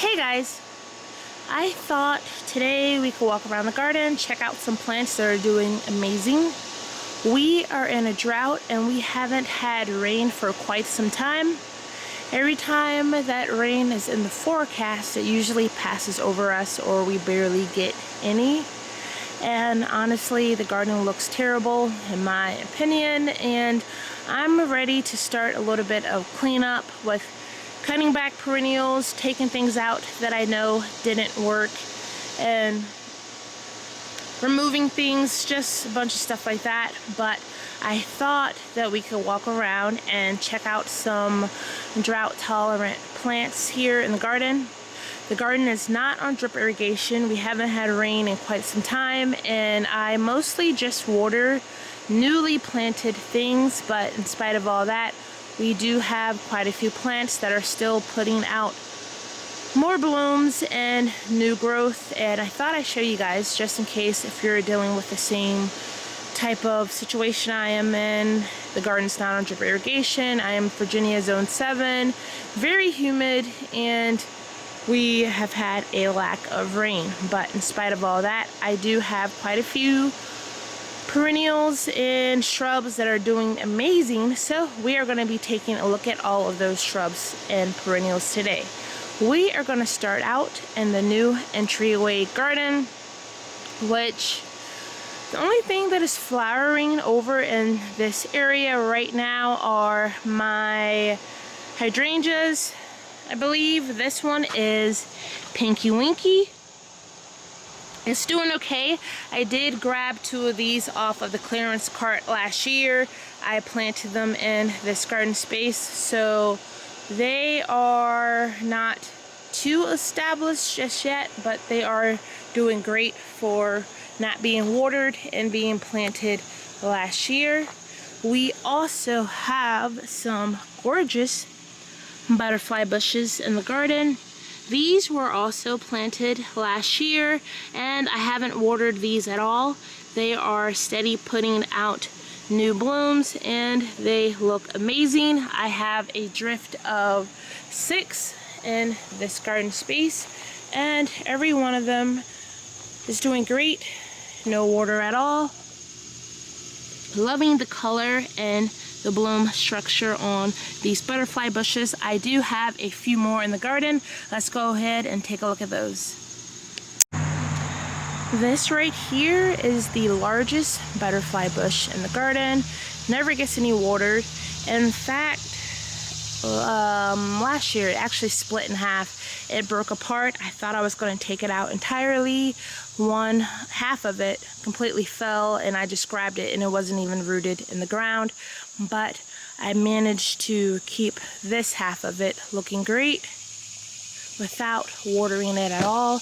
Hey guys, I thought today we could walk around the garden, check out some plants that are doing amazing. We are in a drought and we haven't had rain for quite some time. Every time that rain is in the forecast, it usually passes over us or we barely get any. And honestly, the garden looks terrible in my opinion, and I'm ready to start a little bit of cleanup with cutting back perennials, taking things out that I know didn't work, and removing things, just a bunch of stuff like that. But I thought that we could walk around and check out some drought tolerant plants here in the garden. The garden is not on drip irrigation. We haven't had rain in quite some time, and I mostly just water newly planted things, but in spite of all that, we do have quite a few plants that are still putting out more blooms and new growth. And I thought I'd show you guys, just in case if you're dealing with the same type of situation I am in. The garden's not on drip irrigation. I am Virginia Zone 7, very humid, and we have had a lack of rain. But in spite of all that, I do have quite a few perennials and shrubs that are doing amazing. So we are going to be taking a look at all of those shrubs and perennials today. We are going to start out in the new entryway garden, which the only thing that is flowering over in this area right now are my hydrangeas. I believe this one is Pinky Winky. It's doing okay. I did grab two of these off of the clearance cart last year. I planted them in this garden space, so they are not too established just yet, but they are doing great for not being watered and being planted last year. We also have some gorgeous butterfly bushes in the garden. These were also planted last year, and I haven't watered these at all. They are steady putting out new blooms and they look amazing. I have a drift of 6 in this garden space, and every one of them is doing great. No water at all. Loving the color and the bloom structure on these butterfly bushes. I do have a few more in the garden. Let's go ahead and take a look at those. This right here is the largest butterfly bush in the garden. Never gets any watered. In fact, last year it actually split in half. It broke apart. I thought I was going to take it out entirely. One half of it completely fell, and I just grabbed it and it wasn't even rooted in the ground. But I managed to keep this half of it looking great without watering it at all.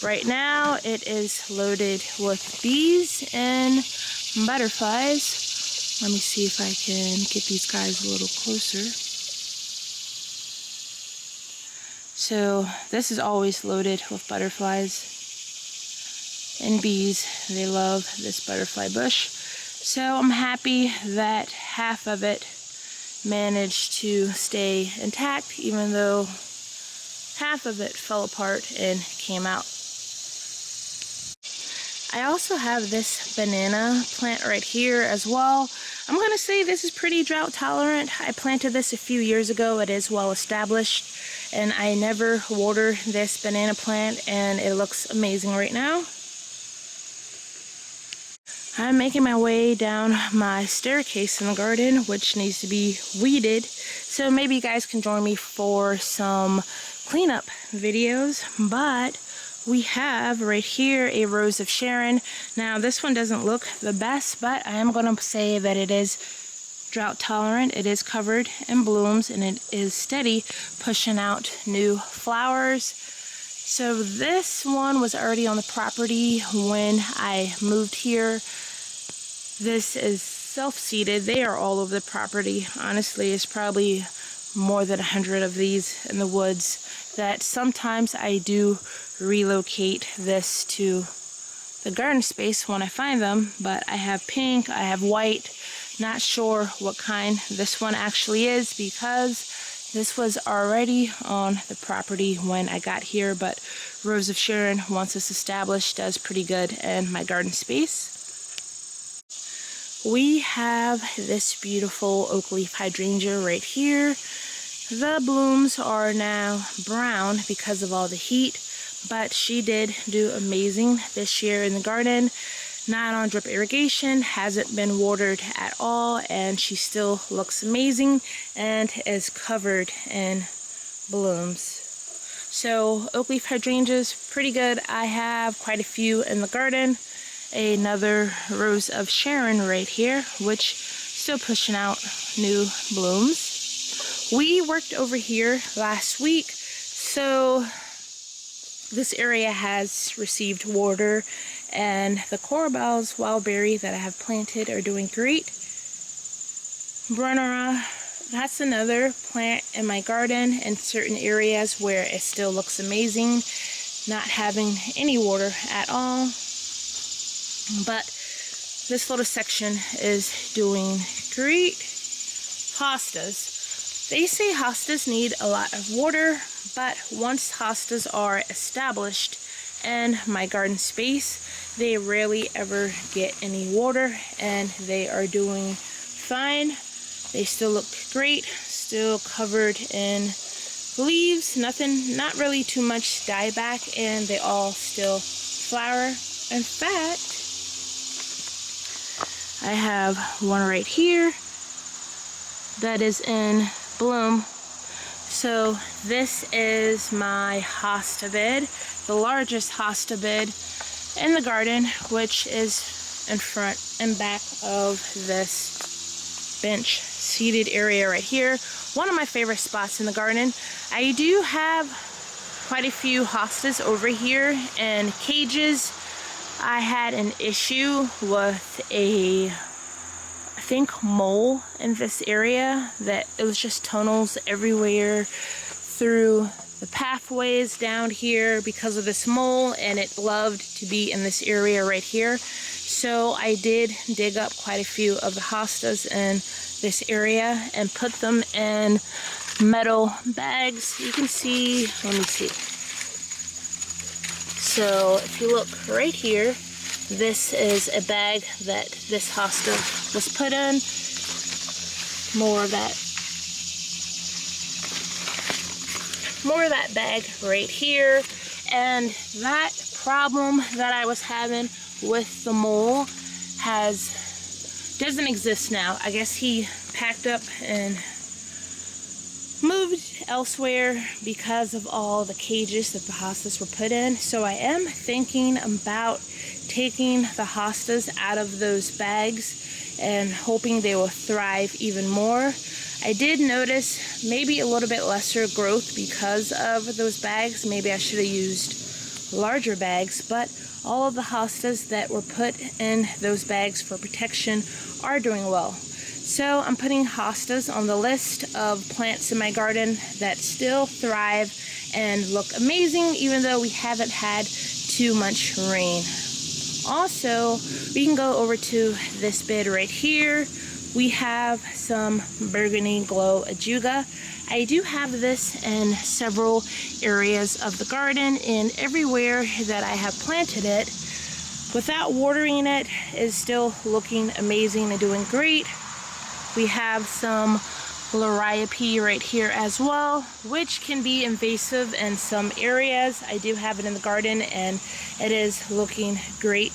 Right now it is loaded with bees and butterflies. Let me see if I can get these guys a little closer. So this is always loaded with butterflies and bees. They love this butterfly bush. So I'm happy that half of it managed to stay intact, even though half of it fell apart and came out. I also have this banana plant right here as well. I'm going to say this is pretty drought tolerant. I planted this a few years ago. It is well established, and I never water this banana plant, and it looks amazing right now. I'm making my way down my staircase in the garden, which needs to be weeded. So maybe you guys can join me for some cleanup videos. But we have right here a rose of Sharon. Now this one doesn't look the best, but I am going to say that it is drought tolerant. It is covered in blooms and it is steady pushing out new flowers. So this one was already on the property when I moved here. This is self-seeded. They are all over the property. Honestly, it's probably more than 100 of these in the woods that sometimes I do relocate this to the garden space when I find them. But I have pink, I have white, not sure what kind this one actually is because This was already on the property when I got here, but Rose of Sharon, once it's established, does pretty good in my garden space. We have this beautiful oak leaf hydrangea right here. The blooms are now brown because of all the heat, but she did do amazing this year in the garden. Not on drip irrigation, hasn't been watered at all, and she still looks amazing and is covered in blooms. So oak leaf hydrangeas, pretty good. I have quite a few in the garden. Another Rose of Sharon right here, which still pushing out new blooms. We worked over here last week, so this area has received water, and the coralbells wildberry that I have planted are doing great. Brunnera, that's another plant in my garden in certain areas where it still looks amazing, not having any water at all. But this little section is doing great. Hostas. They say hostas need a lot of water, but once hostas are established in my garden space, they rarely ever get any water, and they are doing fine. They still look great, still covered in leaves, not really too much dieback, and they all still flower. In fact, I have one right here that is in bloom. So this is my hosta bed, the largest hosta bed in the garden, which is in front and back of this bench seated area right here. One of my favorite spots in the garden. I do have quite a few hostas over here in cages. I had an issue with I think mole in this area, that it was just tunnels everywhere through the pathways down here because of this mole, and it loved to be in this area right here. So I did dig up quite a few of the hostas in this area and put them in metal bags. You can see, let me see. So if you look right here, this is a bag that this hosta was put in. More of that bag right here. And that problem that I was having with the mole doesn't exist now. I guess he packed up and moved elsewhere because of all the cages that the hostas were put in. So I am thinking about taking the hostas out of those bags and hoping they will thrive even more. I did notice maybe a little bit lesser growth because of those bags. Maybe I should have used larger bags, but all of the hostas that were put in those bags for protection are doing well. So I'm putting hostas on the list of plants in my garden that still thrive and look amazing, even though we haven't had too much rain. Also, we can go over to this bed right here. We have some burgundy glow ajuga. I do have this in several areas of the garden, and everywhere that I have planted it, without watering it, is still looking amazing and doing great. We have some liriope right here as well, which can be invasive in some areas. I do have it in the garden, and it is looking great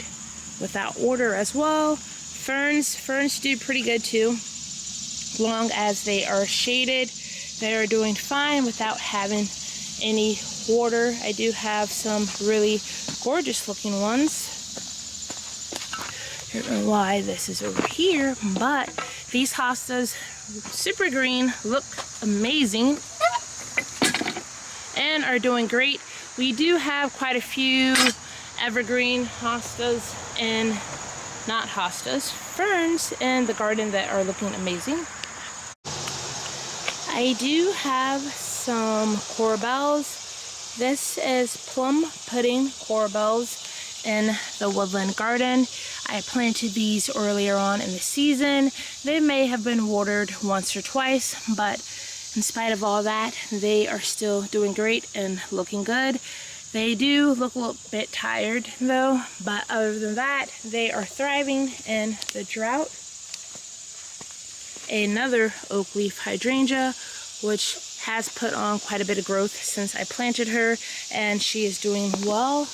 without water as well. Ferns do pretty good too, as long as they are shaded. They are doing fine without having any water. I do have some really gorgeous looking ones. I don't know why this is over here, but these hostas, super green, look amazing and are doing great. We do have quite a few evergreen hostas and not hostas, ferns in the garden that are looking amazing. I do have some coralbells. This is plum pudding coralbells in the Woodland garden. I planted these earlier on in the season. They may have been watered once or twice, but In spite of all that, they are still doing great and looking good. They do look a little bit tired though, but other than that, they are thriving in the drought. Another oak leaf hydrangea, which has put on quite a bit of growth since I planted her, and she is doing well.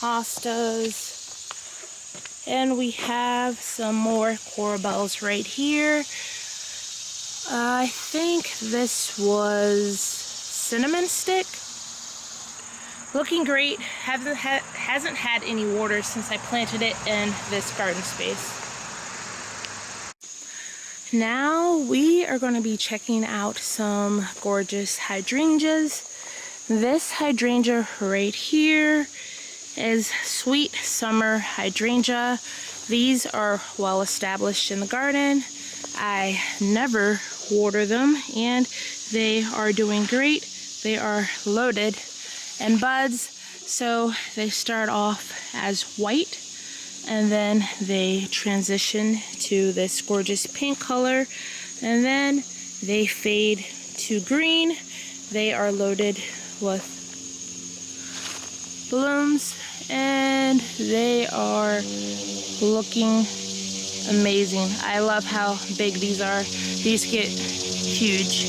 Hostas. And we have some more corbels right here. I think this was cinnamon stick. Looking great. Hasn't had any water since I planted it in this garden space. Now we are going to be checking out some gorgeous hydrangeas. This hydrangea right here is sweet summer hydrangea. These are well established in the garden. I never water them and they are doing great. They are loaded in buds, so they start off as white and then they transition to this gorgeous pink color and then they fade to green. They are loaded with blooms and they are looking amazing. I love how big these are. These get huge.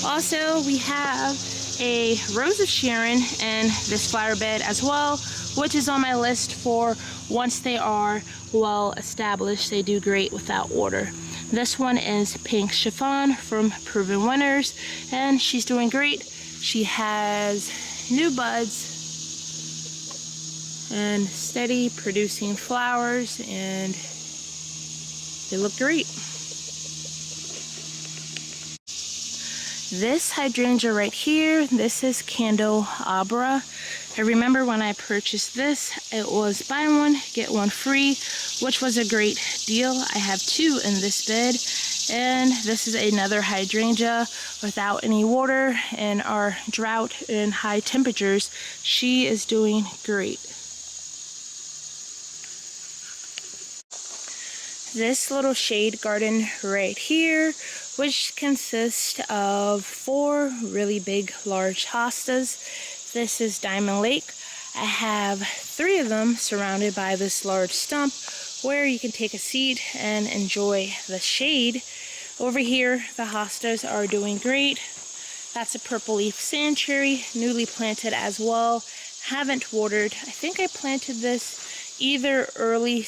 Also, we have a Rose of Sharon in this flower bed as well, which is on my list for once they are well established. They do great without water. This one is Pink Chiffon from Proven Winners, and she's doing great. She has new buds and steady producing flowers, and they look great. This hydrangea right here, this is Candelabra. I remember when I purchased this, it was buy one, get one free, which was a great deal. I have two in this bed, and this is another hydrangea without any water in our drought and high temperatures. She is doing great. This little shade garden right here, which consists of 4 really big large hostas. This is Diamond Lake. I have 3 of them surrounded by this large stump where you can take a seat and enjoy the shade. Over here, the hostas are doing great. That's a purple leaf sand cherry, newly planted as well. Haven't watered. I think I planted this either early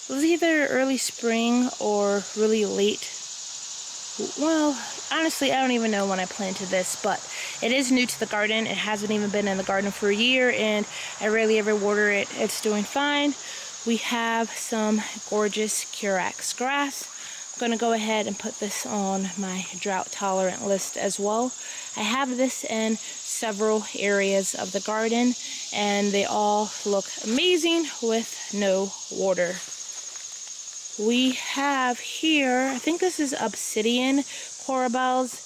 it was either early spring or really late. Well, honestly, I don't even know when I planted this, but it is new to the garden. It hasn't even been in the garden for a year, and I rarely ever water it. It's doing fine. We have some gorgeous Curax grass. I'm going to go ahead and put this on my drought tolerant list as well. I have this in several areas of the garden, and they all look amazing with no water. We have here, I think this is obsidian corbels.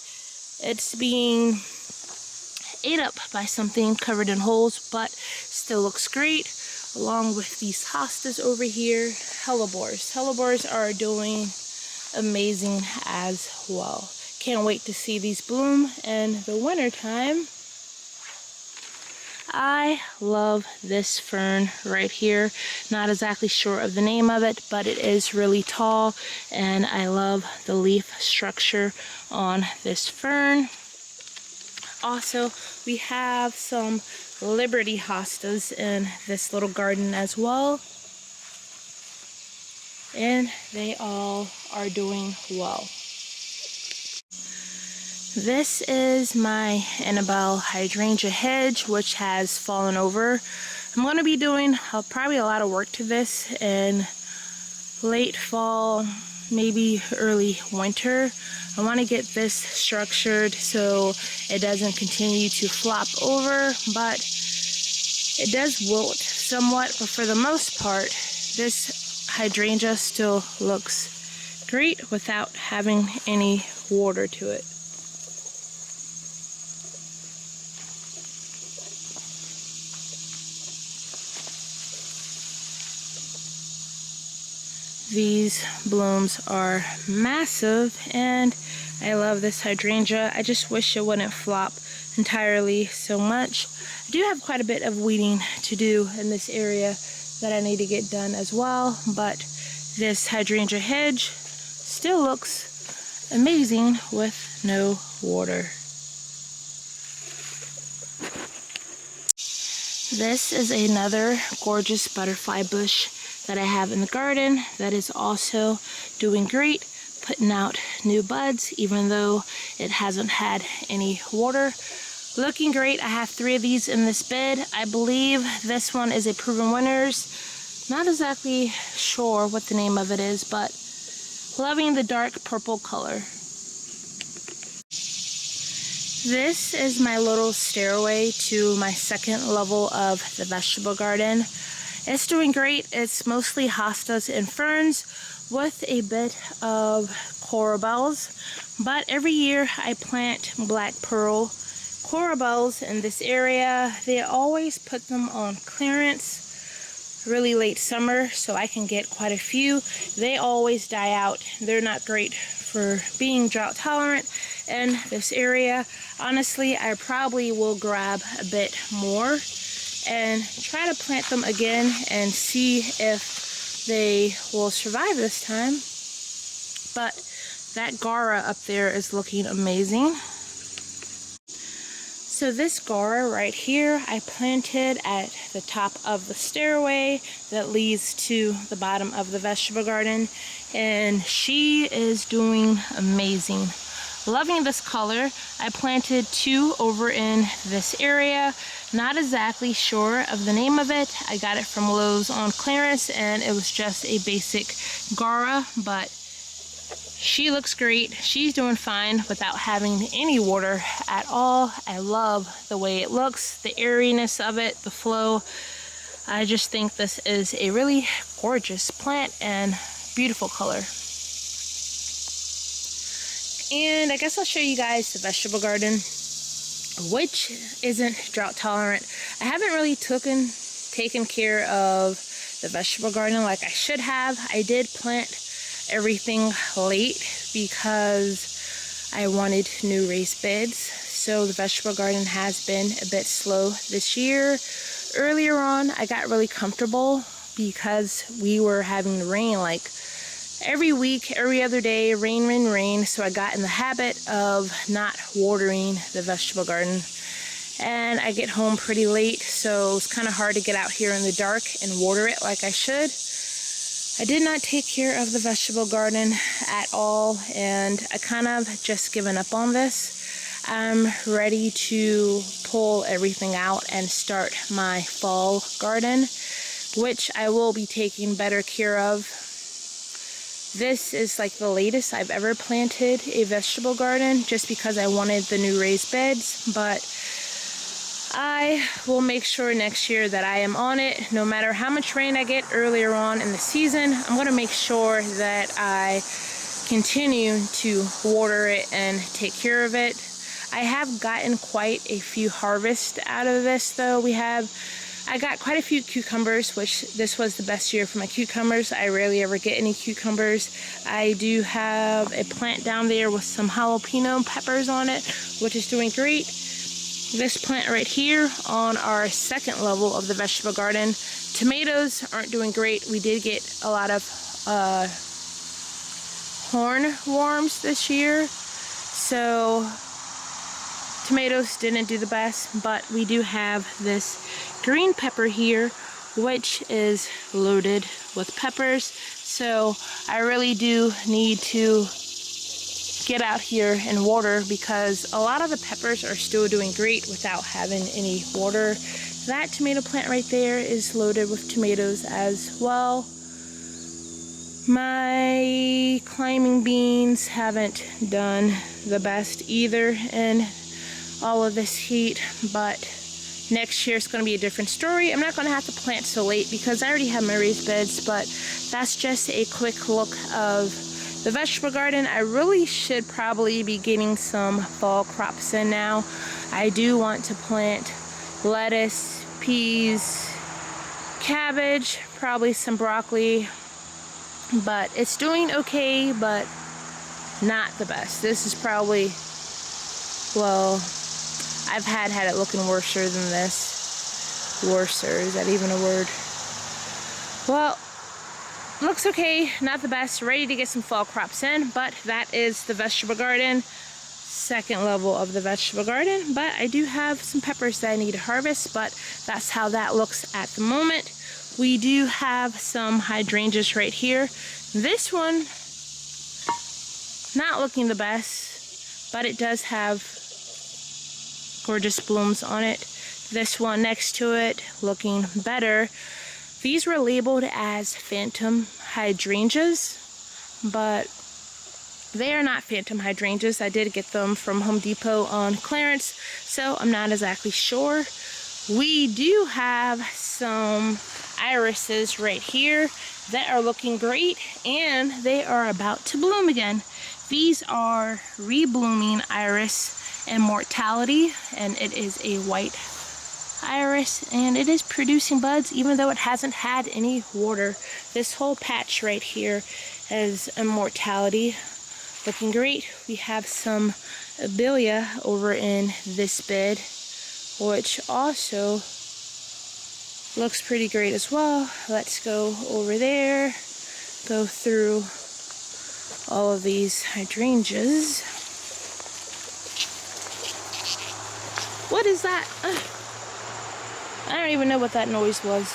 It's being ate up by something covered in holes, but still looks great. Along with these hostas over here, hellebores. Hellebores are doing amazing as well. Can't wait to see these bloom in the winter time. I love this fern right here. Not exactly sure of the name of it, but it is really tall, and I love the leaf structure on this fern. Also, we have some Liberty hostas in this little garden as well, and they all are doing well. This is my Annabelle hydrangea hedge, which has fallen over. I'm going to be doing probably a lot of work to this in late fall, maybe early winter. I want to get this structured so it doesn't continue to flop over, but it does wilt somewhat, but for the most part, this hydrangea still looks great without having any water to it. These blooms are massive, and I love this hydrangea. I just wish it wouldn't flop entirely so much. I do have quite a bit of weeding to do in this area that I need to get done as well, but this hydrangea hedge still looks amazing with no water. This is another gorgeous butterfly bush that I have in the garden that is also doing great, putting out new buds even though it hasn't had any water. Looking great. I have 3 of these in this bed. I believe this one is a Proven Winners. Not exactly sure what the name of it is, but loving the dark purple color. This is my little stairway to my second level of the vegetable garden. It's doing great. It's mostly hostas and ferns with a bit of coral bells, but every year I plant black pearl coral bells in this area. They always put them on clearance really late summer so I can get quite a few. They always die out. They're not great for being drought tolerant in this area. Honestly, I probably will grab a bit more and try to plant them again and see if they will survive this time. But that Gara up there is looking amazing. So this Gara right here, I planted at the top of the stairway that leads to the bottom of the vegetable garden, and she is doing amazing. Loving this color. I planted 2 over in this area. Not exactly sure of the name of it. I got it from Lowe's on clearance, and it was just a basic Gara, but she looks great. She's doing fine without having any water at all. I love the way it looks, the airiness of it, the flow. I just think this is a really gorgeous plant and beautiful color. And I guess I'll show you guys the vegetable garden, which isn't drought tolerant. I haven't really taken care of the vegetable garden like I should have. I did plant everything late because I wanted new raised beds. So the vegetable garden has been a bit slow this year. Earlier on, I got really comfortable because we were having rain like every week, every other day, rain, rain, rain. So I got in the habit of not watering the vegetable garden. And I get home pretty late, so it's kind of hard to get out here in the dark and water it like I should. I did not take care of the vegetable garden at all, and I kind of just given up on this. I'm ready to pull everything out and start my fall garden, which I will be taking better care of. This is like the latest I've ever planted a vegetable garden just because I wanted the new raised beds, but I will make sure next year that I am on it. No matter how much rain I get earlier on in the season, I'm going to make sure that I continue to water it and take care of it. I have gotten quite a few harvests out of this though. I got quite a few cucumbers, which this was the best year for my cucumbers. I rarely ever get any cucumbers. I do have a plant down there with some jalapeno peppers on it, which is doing great. This plant right here on our second level of the vegetable garden, tomatoes aren't doing great. We did get a lot of hornworms this year, so tomatoes didn't do the best, but we do have this green pepper here, which is loaded with peppers. So I really do need to get out here and water because a lot of the peppers are still doing great without having any water. That tomato plant right there is loaded with tomatoes as well. My climbing beans haven't done the best either in all of this heat, but next year it's going to be a different story. I'm not going to have to plant so late because I already have my raised beds, but that's just a quick look of the vegetable garden. I really should probably be getting some fall crops in now. I do want to plant lettuce, peas, cabbage, probably some broccoli, but it's doing okay, but not the best. This is probably, well, I've had it looking worser than this. Worser, is that even a word? Well, looks okay, not the best. Ready to get some fall crops in, but that is the vegetable garden. Second level of the vegetable garden, but I do have some peppers that I need to harvest, but that's how that looks at the moment. We do have some hydrangeas right here. This one, not looking the best, but it does have gorgeous blooms on it. This one next to it, looking better. These were labeled as phantom hydrangeas, but they are not phantom hydrangeas. I did get them from Home Depot on clearance, so I'm not exactly sure. We do have some irises right here that are looking great, and they are about to bloom again. These are reblooming iris Immortality, and it is a white iris, and it is producing buds even though it hasn't had any water. This whole patch right here is Immortality, looking great. We have some Abelia over in this bed, which also looks pretty great as well. Let's go over there, go through all of these hydrangeas. What is that? I don't even know what that noise was.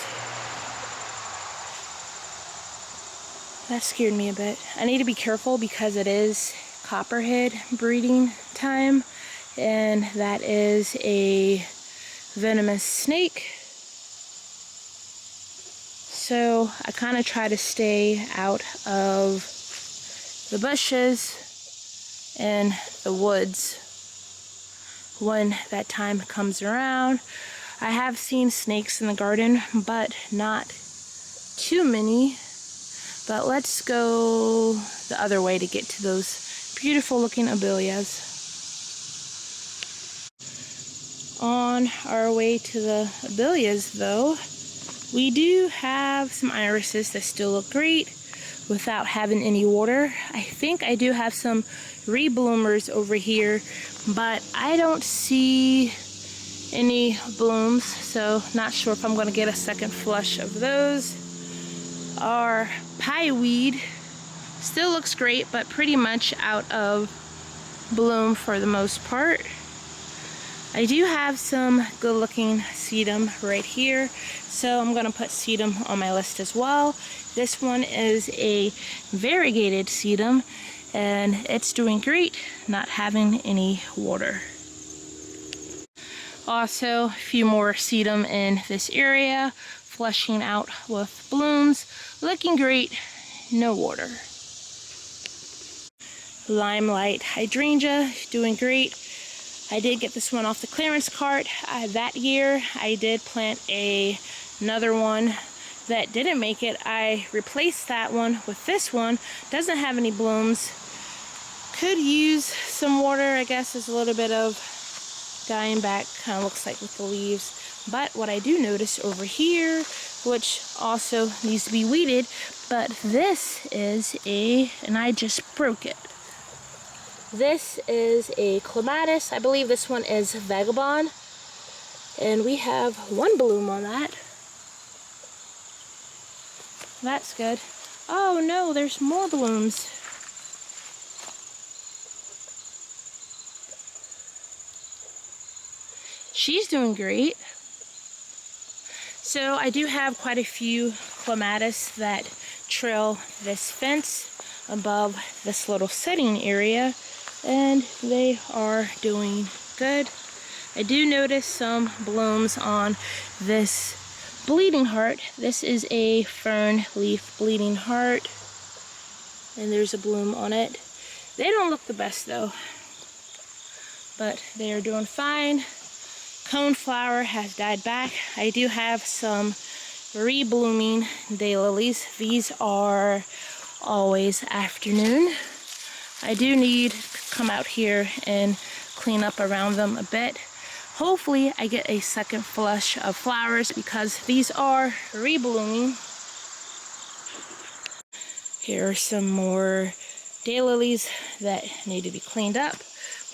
That scared me a bit. I need to be careful because it is copperhead breeding time, and that is a venomous snake. So I kind of try to stay out of the bushes and the woods when that time comes around. I have seen snakes in the garden, but not too many. But let's go the other way to get to those beautiful looking abelias. On our way to the abelias though, we do have some irises that still look great without having any water. I think I do have some rebloomers over here, but I don't see any blooms, so not sure if I'm going to get a second flush of those. Our pie weed still looks great, but pretty much out of bloom for the most part. I do have some good looking sedum right here, so I'm going to put sedum on my list as well. This one is a variegated sedum, and it's doing great, not having any water. Also, a few more sedum in this area, flushing out with blooms, looking great, no water. Limelight hydrangea, doing great. I did get this one off the clearance cart. That year I did plant another one that didn't make it. I replaced that one with this one. Doesn't have any blooms. Could use some water, I guess. There's a little bit of dying back, kind of looks like with the leaves. But what I do notice over here, which also needs to be weeded, but this is and I just broke it. This is a clematis. I believe this one is vagabond, and we have one bloom on that. That's good. Oh no, there's more blooms. She's doing great. So I do have quite a few clematis that trail this fence above this little setting area, and they are doing good. I do notice some blooms on this bleeding heart. This is a fern leaf bleeding heart, and there's a bloom on it. They don't look the best though, but they are doing fine. Coneflower has died back. I do have some reblooming daylilies. These are always afternoon. I do need to come out here and clean up around them a bit. Hopefully I get a second flush of flowers because these are reblooming. Here are some more daylilies that need to be cleaned up.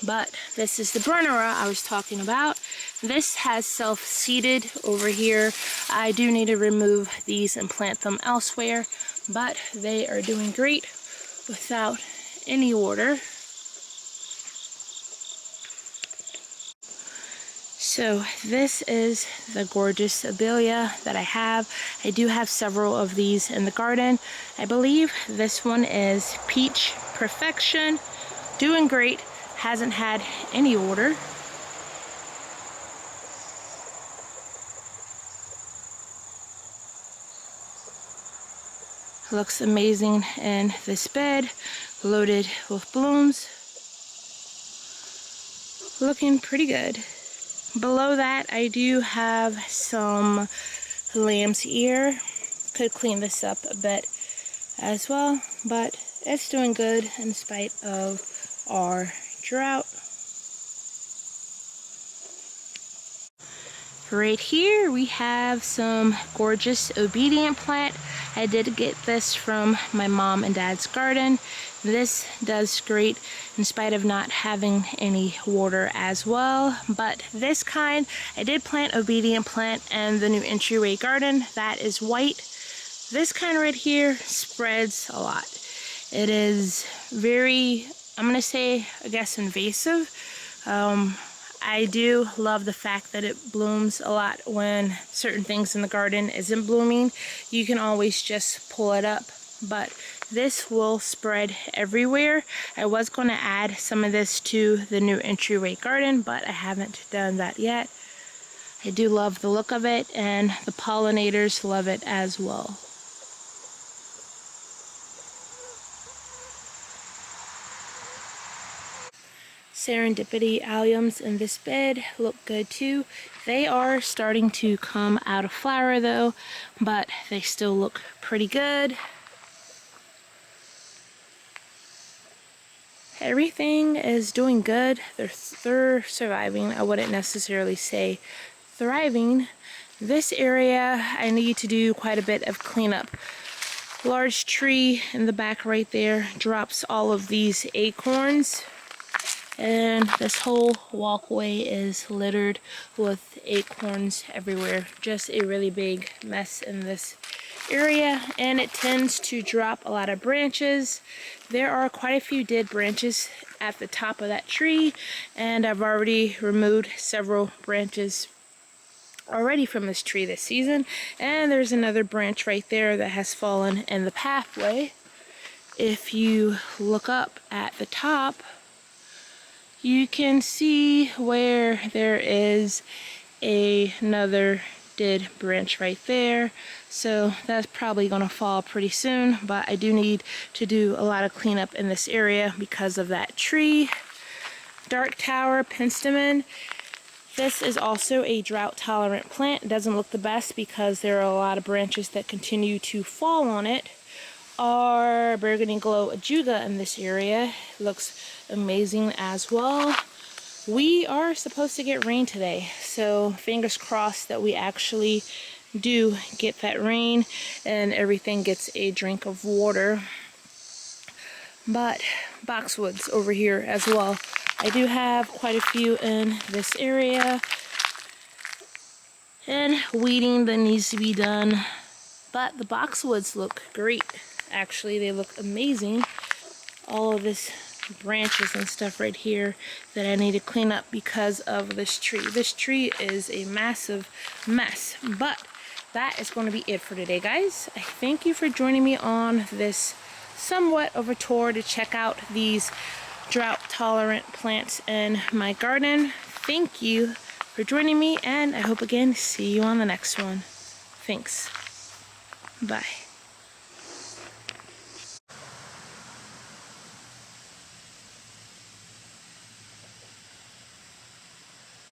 But this is the Brennera I was talking about. This has self-seeded over here. I do need to remove these and plant them elsewhere, but they are doing great without any water. So this is the gorgeous Abelia that I have. I do have several of these in the garden. I believe this one is Peach Perfection. Doing great. Hasn't had any water. Looks amazing in this bed, loaded with blooms. Looking pretty good. Below that, I do have some lamb's ear. Could clean this up a bit as well, but it's doing good in spite of our drought. Right here we have some gorgeous obedient plant. I did get this from my mom and dad's garden. This does great in spite of not having any water as well. But this kind, I did plant obedient plant in the new Entryway garden. That is white. This kind right here spreads a lot. It is very, I'm gonna say, I guess, invasive. I do love the fact that it blooms a lot when certain things in the garden isn't blooming. You can always just pull it up, but this will spread everywhere. I was going to add some of this to the new Entryway garden, but I haven't done that yet. I do love the look of it, and the pollinators love it as well. Serendipity alliums in this bed look good too. They are starting to come out of flower though, but they still look pretty good. Everything is doing good. They're surviving. I wouldn't necessarily say thriving. This area I need to do quite a bit of cleanup. Large tree in the back right there drops all of these acorns. And this whole walkway is littered with acorns everywhere. Just a really big mess in this area, and it tends to drop a lot of branches. There are quite a few dead branches at the top of that tree, and I've already removed several branches already from this tree this season. And there's another branch right there that has fallen in the pathway. If you look up at the top, you can see where there is another dead branch right there. So that's probably going to fall pretty soon, but I do need to do a lot of cleanup in this area because of that tree. Dark Tower Penstemon. This is also a drought tolerant plant. It doesn't look the best because there are a lot of branches that continue to fall on it. Our Burgundy Glow Ajuga in this area looks amazing as well. We are supposed to get rain today, so fingers crossed that we actually do get that rain and everything gets a drink of water. But boxwoods over here as well. I do have quite a few in this area, and weeding that needs to be done. But the boxwoods look great. Actually, they look amazing. All of this branches and stuff right here that I need to clean up because of this tree. This tree is a massive mess. But that is going to be it for today, guys. I thank you for joining me on this somewhat of a tour to check out these drought tolerant plants in my garden. Thank you for joining me, and I hope again see you on the next one. Thanks. Bye.